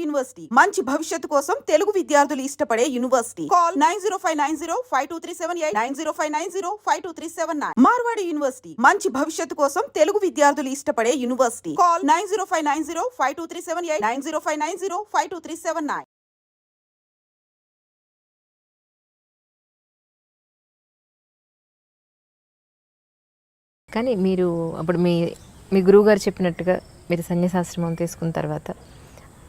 University మంచి భవిష్యత్తు కోసం తెలుగు విద్యార్థులు ఇష్టపడే యూనివర్సిటీ. కాల్ 9059052378 9059052379. మార్వాడి యూనివర్సిటీ మంచి భవిష్యత్తు కోసం తెలుగు విద్యార్థులు ఇష్టపడే యూనివర్సిటీ. కాల్ 9059052378 9059052379. కానీ మీరు అప్పుడు మీ గురువుగారు చెప్పినట్టుగా మీరు సన్యాసాశ్రమం తీసుకున్న తర్వాత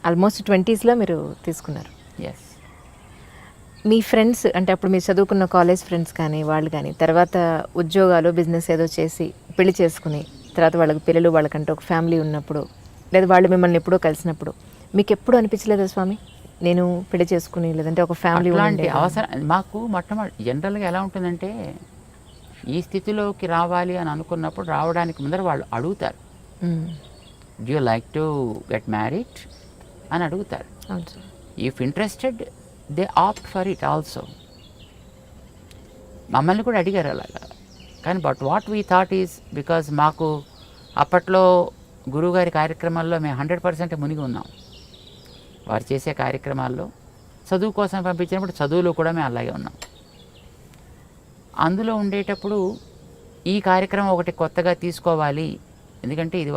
ఆల్మోస్ట్ 20s మీరు తీసుకున్నారు. ఎస్. మీ ఫ్రెండ్స్ అంటే అప్పుడు మీరు చదువుకున్న కాలేజ్ ఫ్రెండ్స్ కానీ వాళ్ళు కానీ తర్వాత ఉద్యోగాలు బిజినెస్ ఏదో చేసి పెళ్లి చేసుకుని తర్వాత వాళ్ళకి పిల్లలు వాళ్ళకంటే ఒక ఫ్యామిలీ ఉన్నప్పుడు లేదా వాళ్ళు మిమ్మల్ని ఎప్పుడో కలిసినప్పుడు మీకు ఎప్పుడు అనిపించలేదా స్వామి నేను పెళ్లి చేసుకుని లేదంటే ఒక ఫ్యామిలీ అలాంటి అవసరం మాకు మొట్టమొదటి జనరల్గా ఎలా ఉంటుందంటే ఈ స్థితిలోకి రావాలి అని అనుకున్నప్పుడు రావడానికి ముందర వాళ్ళు అడుగుతారు, do you like to get married అని అడుగుతారు. If interested they opt for it also. మమ్మల్ని కూడా అడిగారు అలాగా. కానీ but what we thought is because మాకు అప్పట్లో గురువుగారి కార్యక్రమాల్లో మేము 100% మునిగి ఉన్నాం. వారు చేసే కార్యక్రమాల్లో చదువు కోసం పంపించినప్పుడు చదువులో కూడా మేము అలాగే ఉన్నాం. అందులో ఉండేటప్పుడు ఈ కార్యక్రమం ఒకటి కొత్తగా తీసుకోవాలి, ఎందుకంటే ఇది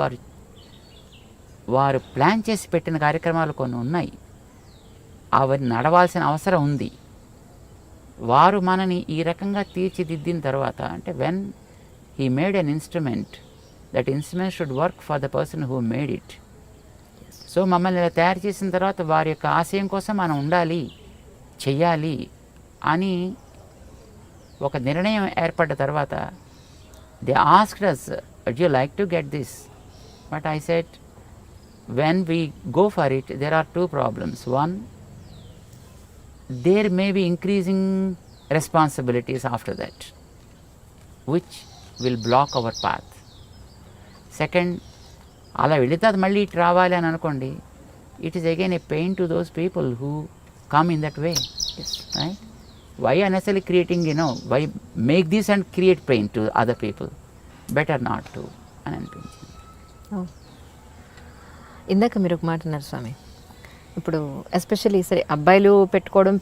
వారు ప్లాన్ చేసి పెట్టిన కార్యక్రమాలు కొన్ని ఉన్నాయి, అవి నడవాల్సిన అవసరం ఉంది. వారు మనని ఈ రకంగా తీర్చిదిద్దిన తర్వాత అంటే when he made an instrument, that instrument should work for the person who made it. So మమ్మల్ని ఇలా తయారు చేసిన తర్వాత వారి యొక్క ఆశయం కోసం మనం ఉండాలి, చెయ్యాలి అని ఒక నిర్ణయం ఏర్పడ్డ తర్వాత they asked us, would you like to get this? But I said, when we go for it, there are two problems. One, there may be increasing responsibilities after that, which will block our path. Second, అలా వెళితే అది మళ్ళీ ఇటు రావాలి అని అనుకోండి, it is again a pain to those people who come in that way. Yes. Right? Why unnecessarily creating, why make this and create pain to other people? Better not to అని అనిపించింది. ఇందాక మీరు ఒక మాట అన్నారు స్వామి, ఇప్పుడు ఎస్పెషల్లీ సరే అబ్బాయిలు పెట్టుకోవడం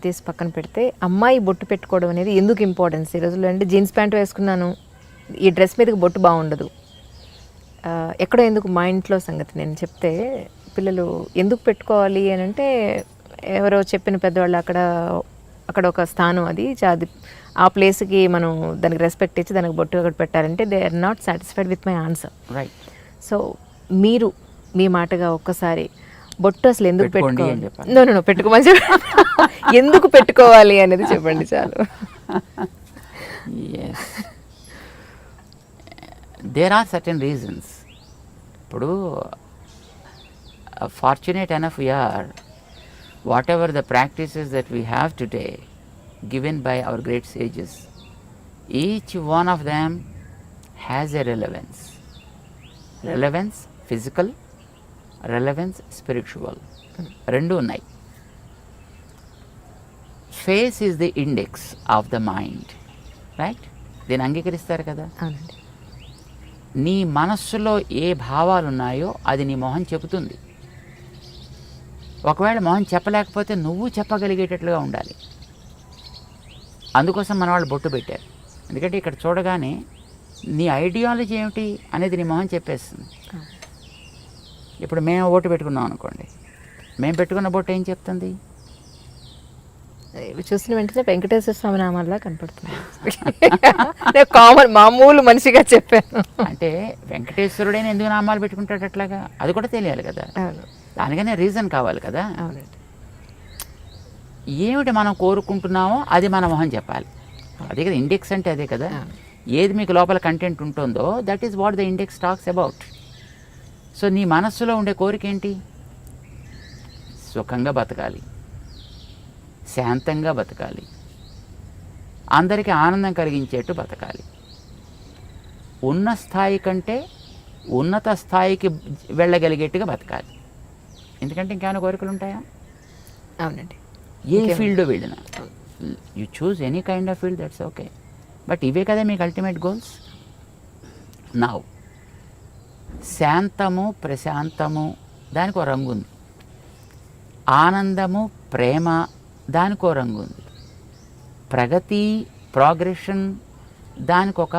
తీసి పక్కన పెడితే అమ్మాయి బొట్టు పెట్టుకోవడం అనేది ఎందుకు ఇంపార్టెన్స్ ఈ రోజుల్లో అంటే జీన్స్ ప్యాంట్ వేసుకున్నాను ఈ డ్రెస్ మీదకి బొట్టు బాగుండదు ఎక్కడో ఎందుకు మా ఇంట్లో సంగతి నేను చెప్తే పిల్లలు ఎందుకు పెట్టుకోవాలి అని అంటే ఎవరో చెప్పిన పెద్దవాళ్ళు అక్కడ ఒక స్థానం అది ఆ ప్లేస్కి మనం దానికి రెస్పెక్ట్ ఇచ్చి దానికి బొట్టు అక్కడ పెట్టాలంటే they are not satisfied with my answer. Right. So మీరు మీ మాటగా ఒక్కసారి బొట్టు అసలు ఎందుకు పెట్టుకోవాలి, నో పెట్టుకోమని ఎందుకు పెట్టుకోవాలి అనేది చెప్పండి చాలు. There are certain reasons. ఇప్పుడు fortunate enough we are, whatever the practices that we have today given by our great sages, each one of them has a relevance. Relevance physical, relevance spiritual. Rendu unnai. Face is the index of the mind, right? దీన్ని అంగీకరిస్తారు కదా. నీ మనస్సులో ఏ భావాలు ఉన్నాయో అది నీ మొహం చెబుతుంది. ఒకవేళ మొహం చెప్పలేకపోతే నువ్వు చెప్పగలిగేటట్లుగా ఉండాలి. అందుకోసం మన వాళ్ళు బొట్టు పెట్టారు. ఎందుకంటే ఇక్కడ చూడగానే నీ ఐడియాలజీ ఏమిటి అనేది నీ మొహం చెప్పేస్తుంది. ఇప్పుడు మేము బొట్టు పెట్టుకున్నాం అనుకోండి, మేము పెట్టుకున్న బొట్టు ఏం చెప్తుంది? చూసిన వెంటనే వెంకటేశ్వర స్వామి నామాల్లా కనపడుతుంది. కామన్ మామూలు మనిషిగా చెప్పాను. అంటే వెంకటేశ్వరుడైనా ఎందుకు నామాలు పెట్టుకుంటాడు అట్లాగా, అది కూడా తెలియాలి కదా. దానికనే రీజన్ కావాలి కదా. ఏమిటి మనం కోరుకుంటున్నామో అది మన మొహం చెప్పాలి. అదే కదా ఇండెక్స్ అంటే, అదే కదా. ఏది మీకు లోపల కంటెంట్ ఉంటుందో that is what the index talks about. So నీ మనస్సులో ఉండే కోరిక ఏంటి? సుఖంగా బతకాలి, శాంతంగా బతకాలి, అందరికీ ఆనందం కలిగించేట్టు బతకాలి, ఉన్న స్థాయి కంటే ఉన్నత స్థాయికి వెళ్ళగలిగేట్టుగా బతకాలి. ఎందుకంటే ఇంకేమైనా కోరికలు ఉంటాయా? అవునండి. ఏ ఫీల్డ్ వెళ్ళినా you choose any kind of field, that's okay. But ఇవే కదా మీకు అల్టిమేట్ గోల్స్. నౌ శాంతము ప్రశాంతము దానికి ఒక రంగు ఉంది. ఆనందము, ప్రేమ దానికో రంగు ఉంది. ప్రగతి, ప్రోగ్రెషన్ దానికొక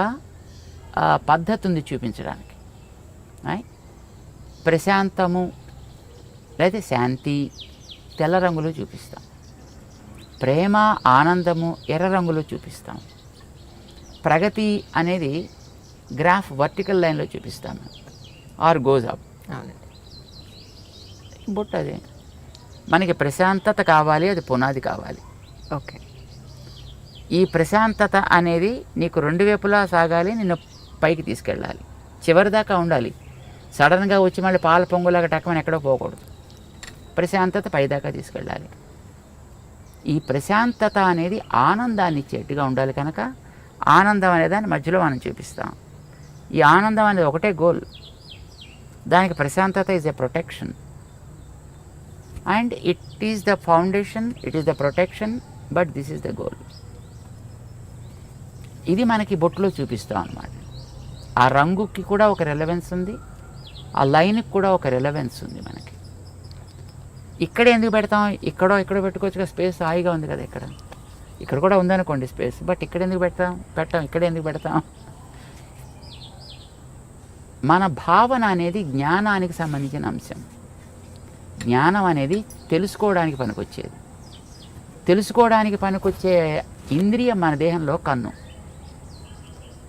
పద్ధతి ఉంది చూపించడానికి. ప్రశాంతము లేదా శాంతి తెల్ల రంగులో చూపిస్తాం. ప్రేమ, ఆనందము ఎర్ర రంగులో చూపిస్తాం. ప్రగతి అనేది గ్రాఫ్ వర్టికల్ లైన్లో చూపిస్తాము, ఆర్ గోజ్ అప్. బొట్టు అదే మనకి ప్రశాంతత కావాలి, అది పునాది కావాలి. ఓకే. ఈ ప్రశాంతత అనేది నీకు రెండు వైపులా సాగాలి, నిన్ను పైకి తీసుకెళ్ళాలి, చివరి దాకా ఉండాలి. సడన్గా వచ్చి మళ్ళీ పాల పొంగులాగా టక్కమని ఎక్కడో పోకూడదు. ప్రశాంతత పైదాకా తీసుకెళ్ళాలి. ఈ ప్రశాంతత అనేది ఆనందాన్ని ఇచ్చేట్టుగా ఉండాలి కనుక ఆనందం అనే దాన్ని మధ్యలో మనం చూపిస్తాం. ఈ ఆనందం అనేది ఒకటే గోల్. దానికి ప్రశాంతత is a protection, and it is the foundation, it is the protection, but this is the goal. ఇది మనకి బొట్టులో చూపిస్తాం అన్నమాట. ఆ రంగుకి కూడా ఒక రెలవెన్స్ ఉంది, ఆ లైన్కి కూడా ఒక రెలవెన్స్ ఉంది మనకి. ఇక్కడ ఎందుకు పెడతాం? ఇక్కడో పెట్టుకోవచ్చు కదా, స్పేస్ హాయిగా ఉంది కదా. ఇక్కడ కూడా ఉందనుకోండి స్పేస్, బట్ ఇక్కడ ఎందుకు పెట్టాం ఇక్కడ ఎందుకు పెడతాం? మన భావన అనేది జ్ఞానానికి సంబంధించిన అంశం. జ్ఞానం అనేది తెలుసుకోవడానికి పనికొచ్చేది. తెలుసుకోవడానికి పనికొచ్చే ఇంద్రియం మన దేహంలో కన్ను.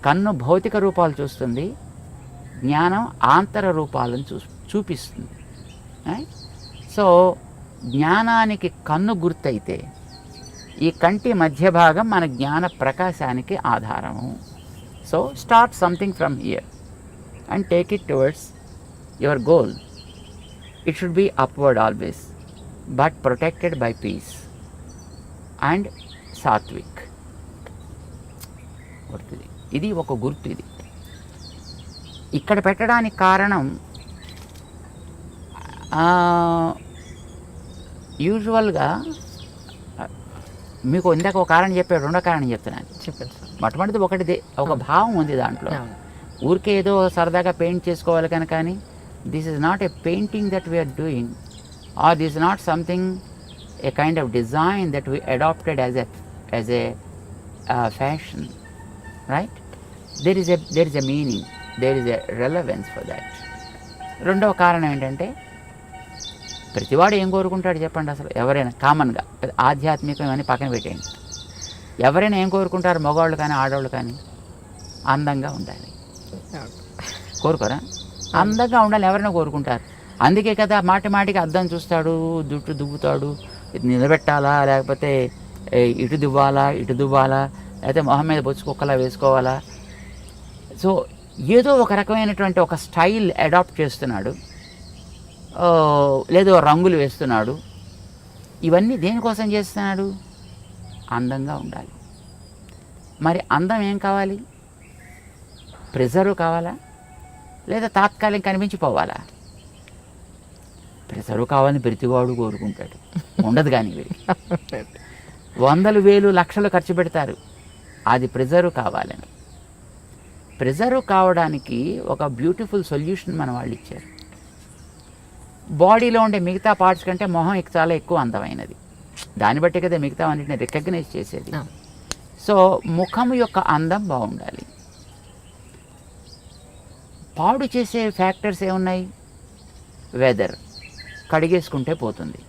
కన్ను భౌతిక రూపాలు చూస్తుంది, జ్ఞానం ఆంతర రూపాలను చూపిస్తుంది. సో జ్ఞానానికి కన్ను గుర్తయితే ఈ కంటి మధ్య భాగం మన జ్ఞాన ప్రకాశానికి ఆధారము. So start something from here and take it towards your goal. It should be upward always, but protected by peace and సాత్విక్. గుర్తుది, ఇది ఒక గుర్తు. ఇది ఇక్కడ పెట్టడానికి కారణం యూజువల్గా మీకు ఇందాక ఒక కారణం చెప్పాడు, రెండో కారణం చెప్తున్నాను. చెప్పండి సార్. మొట్టమొదటిది ఒకటిదే, ఒక భావం ఉంది దాంట్లో. ఊరికే ఏదో సరదాగా పెయింట్ చేసుకోవాలి కనుక కానీ this is not a painting that we are doing, or this is not something a kind of design that we adapted as a fashion, right? there is a meaning, there is a relevance for that. రెండవ కారణం ఏంటంటే ప్రతివాడు ఏం కోరుకుంటాడు చెప్పండి? అసలు ఎవరైనా కామన్గా ఆధ్యాత్మికం అని పక్కన పెట్టేయండి, ఎవరైనా ఏం కోరుకుంటారు? మగవాళ్ళు కానీ ఆడవాళ్ళు కానీ అందంగా ఉండాలి కోరుకోరా? అందంగా ఉండాలి ఎవరైనా కోరుకుంటారు. అందుకే కదా మాటికి అద్దం చూస్తాడు, జుట్టు దువ్వుతాడు, ఇది నిలబెట్టాలా లేకపోతే ఇటు దువ్వాలా లేకపోతే మొహం మీద బొచ్చు కుక్కలా వేసుకోవాలా. సో ఏదో ఒక రకమైనటువంటి ఒక స్టైల్ అడాప్ట్ చేస్తున్నాడు, లేదో రంగులు వేస్తున్నాడు. ఇవన్నీ దేనికోసం చేస్తున్నాడు? అందంగా ఉండాలి. మరి అందం ఏం కావాలి? ప్రిజర్వ్ కావాలా లేదా తాత్కాలిక కనిపించిపోవాలా? ప్రిజర్వ్ కావాలని ప్రతివాడు కోరుకుంటాడు, ఉండదు. కానీ వందలు వేలు లక్షలు ఖర్చు పెడతారు అది ప్రిజర్వ్ కావాలని. ప్రిజర్వ్ కావడానికి ఒక బ్యూటిఫుల్ సొల్యూషన్ మన వాళ్ళు ఇచ్చారు. బాడీలో ఉండే మిగతా పార్ట్స్ కంటే మొహం చాలా ఎక్కువ అందమైనది, దాన్ని బట్టి కదా మిగతా అన్నింటిని రికగ్నైజ్ చేసేది. సో ముఖం యొక్క అందం బాగుండాలి. పాడు చేసే ఫ్యాక్టర్స్ ఏమున్నాయి? వెదర్, కడిగేసుకుంటే పోతుంది,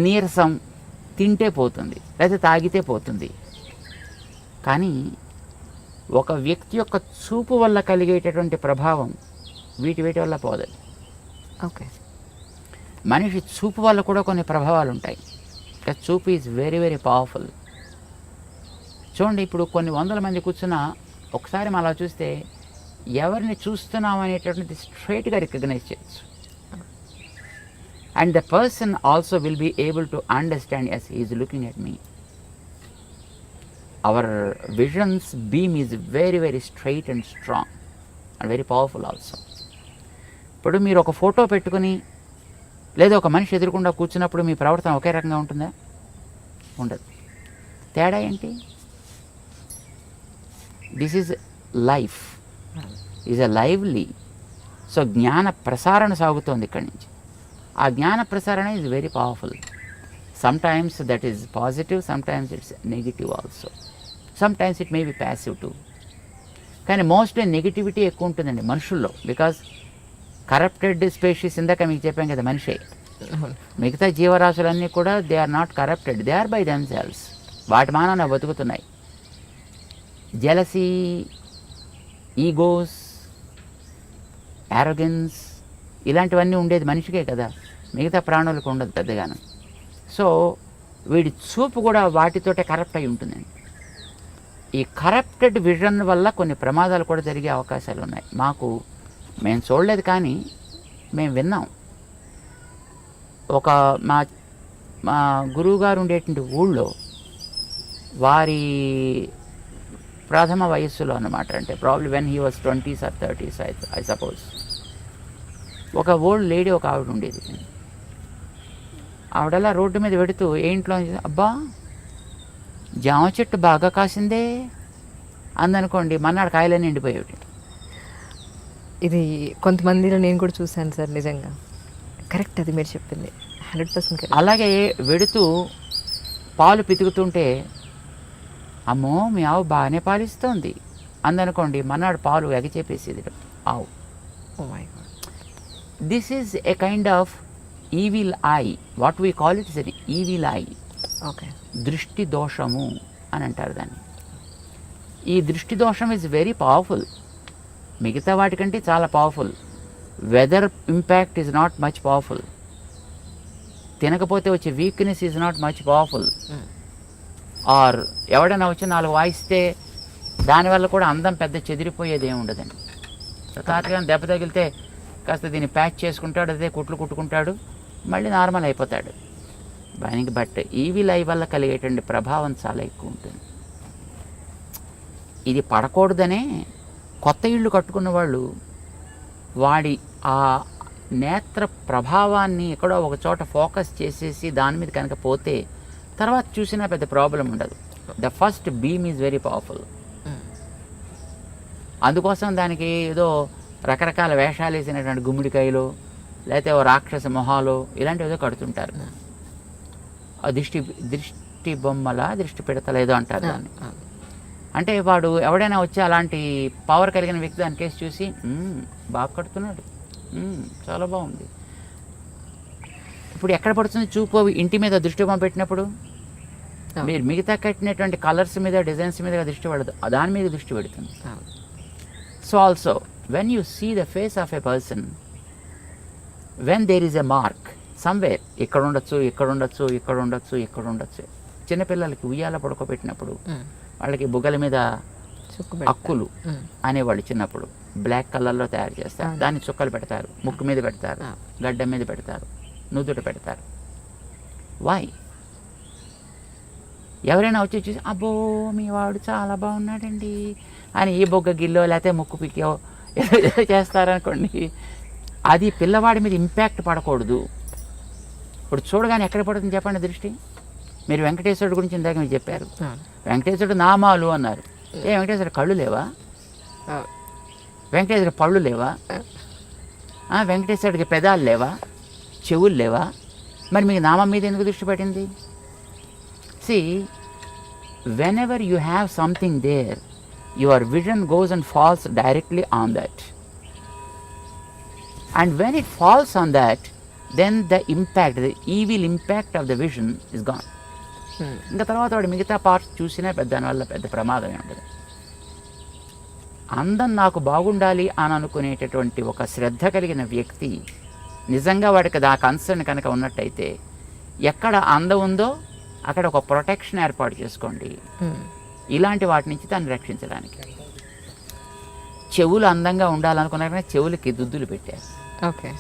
నీరసం, తింటే పోతుంది, లేదా తాగితే పోతుంది. కానీ ఒక వ్యక్తి యొక్క చూపు వల్ల కలిగేటటువంటి ప్రభావం వీటి వల్ల పోదు. ఓకే. మనిషి చూపు వల్ల కూడా కొన్ని ప్రభావాలు ఉంటాయి. చూపు ఈజ్ వెరీ వెరీ పవర్ఫుల్. చూడండి, ఇప్పుడు కొన్ని వందల మంది కూర్చున్నా ఒకసారి మనం అలా చూస్తే ఎవరిని చూస్తున్నాం అనేటటువంటిది స్ట్రైట్గా రికగ్నైజ్ చేయొచ్చు. And the person also will be able to understand as he is looking at me. Our vision's beam is very very straight and strong and very powerful also. ఇప్పుడు మీరు ఒక ఫోటో పెట్టుకుని లేదా ఒక మనిషి ఎదురుకుండా కూర్చున్నప్పుడు మీ ప్రవర్తన ఒకే రకంగా ఉంటుందా? ఉండదు. తేడా ఏంటి? This is life, is a lively so జ్ఞాన ప్రసారణ సాగుతోంది ఇక్కడి నుంచి. ఆ జ్ఞాన ప్రసారణ is very powerful. Sometimes that is positive, sometimes it's negative also, sometimes it may be passive too. కానీ మోస్ట్లీ నెగిటివిటీ ఎక్కువ ఉంటుందండి మనుషుల్లో. బికాజ్ కరప్టెడ్ స్పీషీస్, ఇందాక మీకు చెప్పాం కదా, మనిషే. మిగతా జీవరాశులన్నీ కూడా they are not corrupted, they are by themselves. వాటి మానాన బతుకుతున్నాయి. జెలసీ, ఈగోస్, యారోగెన్స్ ఇలాంటివన్నీ ఉండేది మనిషికే కదా, మిగతా ప్రాణులకు ఉండదు పెద్దగాను. సో వీడి చూపు కూడా వాటితోటే కరప్ట్ అయి ఉంటుందండి. ఈ కరప్టెడ్ విజన్ వల్ల కొన్ని ప్రమాదాలు కూడా జరిగే అవకాశాలు ఉన్నాయి. మేము చూడలేదు కానీ మేము విన్నాం. ఒక మా గురువుగారు ఉండేటువంటి ఊళ్ళో వారి ప్రథమ వయస్సులో అన్నమాట, అంటే probably when he was 20s or 30s I suppose. ఒక ఓల్డ్ లేడీ, ఒక ఆవిడ ఉండేది. ఆవిడలా రోడ్డు మీద పెడుతూ ఏంట్లో, అబ్బా జామ చెట్టు బాగా కాసిందే అందనుకోండి, మన్నాడు కాయలన్నీ ఎండిపోయేవి. ఇది కొంతమందిలో నేను కూడా చూశాను సార్, నిజంగా కరెక్ట్ అది మీరు చెప్పింది 100% కరెక్ట్. అలాగే వెడుతూ పాలు పితుకుతుంటే, అమ్మో మీ ఆవు బాగానే పాలిస్తోంది అందనుకోండి, మన్నాడు పాలు ఎగచేపేసేది ఆవు. Oh my God. This is a kind of evil eye. What we call it is an evil eye. Okay. దృష్టి దోషము అని అంటారు దాన్ని. ఈ దృష్టి దోషం ఈజ్ వెరీ పవర్ఫుల్, మిగతా వాటికంటే చాలా powerful. Weather impact is not much powerful. తినకపోతే వచ్చే weakness is not much powerful. Or ఎవడైనా వచ్చి 4 వాయిస్తే దానివల్ల కూడా అందం పెద్ద చెదిరిపోయేది ఏమి ఉండదండి. తాతగా దెబ్బ తగిలితే కాస్త దీన్ని ప్యాచ్ చేసుకుంటాడు, అదే కుట్లు కుట్టుకుంటాడు, మళ్ళీ నార్మల్ అయిపోతాడు. బట్ ఈవిల్ ఐ వల్ల కలిగేటువంటి ప్రభావం చాలా ఎక్కువ ఉంటుంది. ఇది పడకూడదనే కొత్త ఇళ్ళు కట్టుకున్న వాళ్ళు వాడి ఆ నేత్ర ప్రభావాన్ని ఎక్కడో ఒక చోట ఫోకస్ చేసేసి దాని మీద కనుక పోతే తర్వాత చూసినా పెద్ద ప్రాబ్లం ఉండదు. The first beam is very powerful. అందుకోసం దానికి ఏదో రకరకాల వేషాలు వేసినటువంటి గుమ్మిడికాయలు, లేకపోతే ఓ రాక్షస మొహాలు ఇలాంటివి ఏదో కడుతుంటారు. ఆ దృష్టి బొమ్మల, దృష్టి పెడతల ఏదో అంటారు దాన్ని. అంటే వాడు ఎవడైనా వచ్చి అలాంటి పవర్ కలిగిన వ్యక్తి దాని కేసు చూసి, బాగా కడుతున్నాడు, చాలా బాగుంది. ఇప్పుడు ఎక్కడ పడుతుంది చూపు? ఇంటి మీద దృష్టి బొమ్మ పెట్టినప్పుడు మీరు మిగతా కట్టినటువంటి కలర్స్ మీద, డిజైన్స్ మీద దృష్టి పడదు, దాని మీద దృష్టి పెడుతుంది. So also when you see the face of a person, when there is a mark somewhere, ఇక్కడ ఉండొచ్చు, ఇక్కడ ఉండొచ్చు, ఇక్కడ ఉండొచ్చు, ఇక్కడ ఉండొచ్చు. చిన్నపిల్లలకి ఉయ్యాల పడుకోబెట్టినప్పుడు వాళ్ళకి బుగ్గల మీద అక్కులు అనేవాళ్ళు చిన్నప్పుడు బ్లాక్ కలర్లో తయారు చేస్తారు, దాన్ని చుక్కలు పెడతారు, ముక్కు మీద పెడతారు, గడ్డ మీద పెడతారు, నుదుట పెడతారు. వై? ఎవరైనా వచ్చి చూసి, అబ్బో మీ వాడు చాలా బాగున్నాడండి అని ఈ బొగ్గ గిల్లో లేకపోతే ముక్కు పిక్కో ఏదో చేస్తారనుకోండి, అది పిల్లవాడి మీద ఇంపాక్ట్ పడకూడదు. ఇప్పుడు చూడగానే ఎక్కడ పడుతుంది చెప్పండి దృష్టి? మీరు వెంకటేశ్వరుడు గురించి ఇందాక మీరు చెప్పారు, వెంకటేశ్వరుడు నామాలు అన్నారు. వెంకటేశ్వరుడు కళ్ళు లేవా? వెంకటేశ్వరుడు పళ్ళు లేవా? వెంకటేశ్వరుడికి పెదాలు లేవా? చెవులు లేవా? మరి మీకు నామం మీద ఎందుకు దృష్టి పట్టింది? See, whenever you have something there, your vision goes and falls directly on that. And when it falls on that, then the impact, the evil impact of the vision is gone. ఇంకా తర్వాత వాడు మిగతా parts చూసినా దానివల్ల పెద్ద ప్రమాదమే ఉండదు. అందం నాకు బాగుండాలి అని అనుకునేటటువంటి ఒక శ్రద్ధ కలిగిన వ్యక్తి నిజంగా వాడికి ఆ కన్సర్న్ కనుక ఉన్నట్టయితే, ఎక్కడ అందం ఉందో అక్కడ ఒక ప్రొటెక్షన్ ఏర్పాటు చేసుకోండి ఇలాంటి వాటి నుంచి దాన్ని రక్షించడానికి. చెవులు అందంగా ఉండాలనుకున్నారనే చెవులకి దుద్దులు పెట్టారు. ఓకే.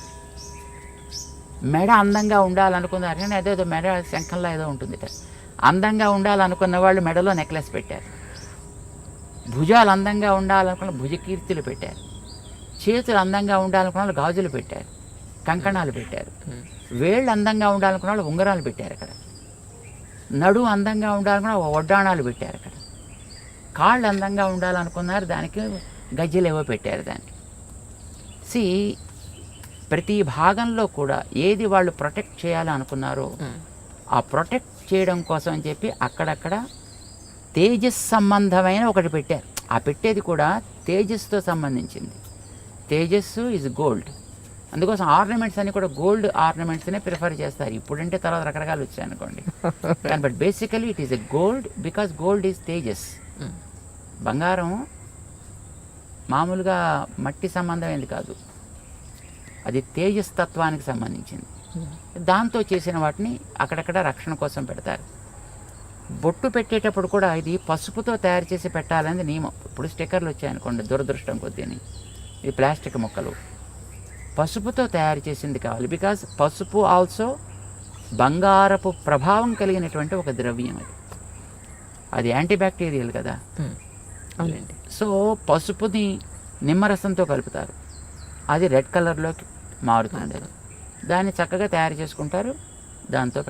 మెడ అందంగా ఉండాలనుకున్నారని అదేదో మెడ శంఖంలో ఏదో ఉంటుంది. అందంగా ఉండాలనుకున్న వాళ్ళు మెడలో నెక్లెస్ పెట్టారు. భుజాలు అందంగా ఉండాలనుకున్న భుజకీర్తులు పెట్టారు. చేతులు అందంగా ఉండాలనుకున్న వాళ్ళు గాజులు పెట్టారు, కంకణాలు పెట్టారు. వేళ్ళు అందంగా ఉండాలనుకున్న వాళ్ళు ఉంగరాలు పెట్టారు అక్కడ. నడు అందంగా ఉండాలనుకున్న వడ్డాణాలు పెట్టారు అక్కడ. కాళ్ళు అందంగా ఉండాలనుకున్నారు, దానికి గజ్జలు ఏవో పెట్టారు దానికి. సి, ప్రతి భాగంలో కూడా ఏది వాళ్ళు ప్రొటెక్ట్ చేయాలని అనుకున్నారో ఆ ప్రొటెక్ట్ చేయడం కోసం అని చెప్పి అక్కడక్కడ తేజస్ సంబంధమైన ఒకటి పెట్టారు. ఆ పెట్టేది కూడా తేజస్తో సంబంధించింది. తేజస్సు ఈజ్ గోల్డ్. అందుకోసం ఆర్నమెంట్స్ అన్ని కూడా గోల్డ్ ఆర్నమెంట్స్నే ప్రిఫర్ చేస్తారు. ఇప్పుడంటే తర్వాత రకరకాలు వచ్చాయి అనుకోండి, కానీ but basically it is a gold because gold is Tejas. బంగారం మామూలుగా మట్టి సంబంధమైనది కాదు, అది తేజస్ తత్వానికి సంబంధించింది. దాంతో చేసిన వాటిని అక్కడక్కడ రక్షణ కోసం పెడతారు. బొట్టు పెట్టేటప్పుడు కూడా ఇది పసుపుతో తయారు చేసి పెట్టాలనేది నియమం. ఇప్పుడు స్టిక్కర్లు వచ్చాయనుకోండి, దురదృష్టం కొద్దిని, ఇది ప్లాస్టిక్ ముక్కలు, పసుపుతో తయారు చేసింది కావాలి. బికాజ్ పసుపు ఆల్సో బంగారపు ప్రభావం కలిగినటువంటి ఒక ద్రవ్యం. అది యాంటీబ్యాక్టీరియల్ కదా. అవునండి. సో పసుపుని నిమ్మరసంతో కలుపుతారు, అది రెడ్ కలర్లోకి మారుతుంది. దాన్ని చక్కగా తయారు చేసుకుంటారు, దాంతో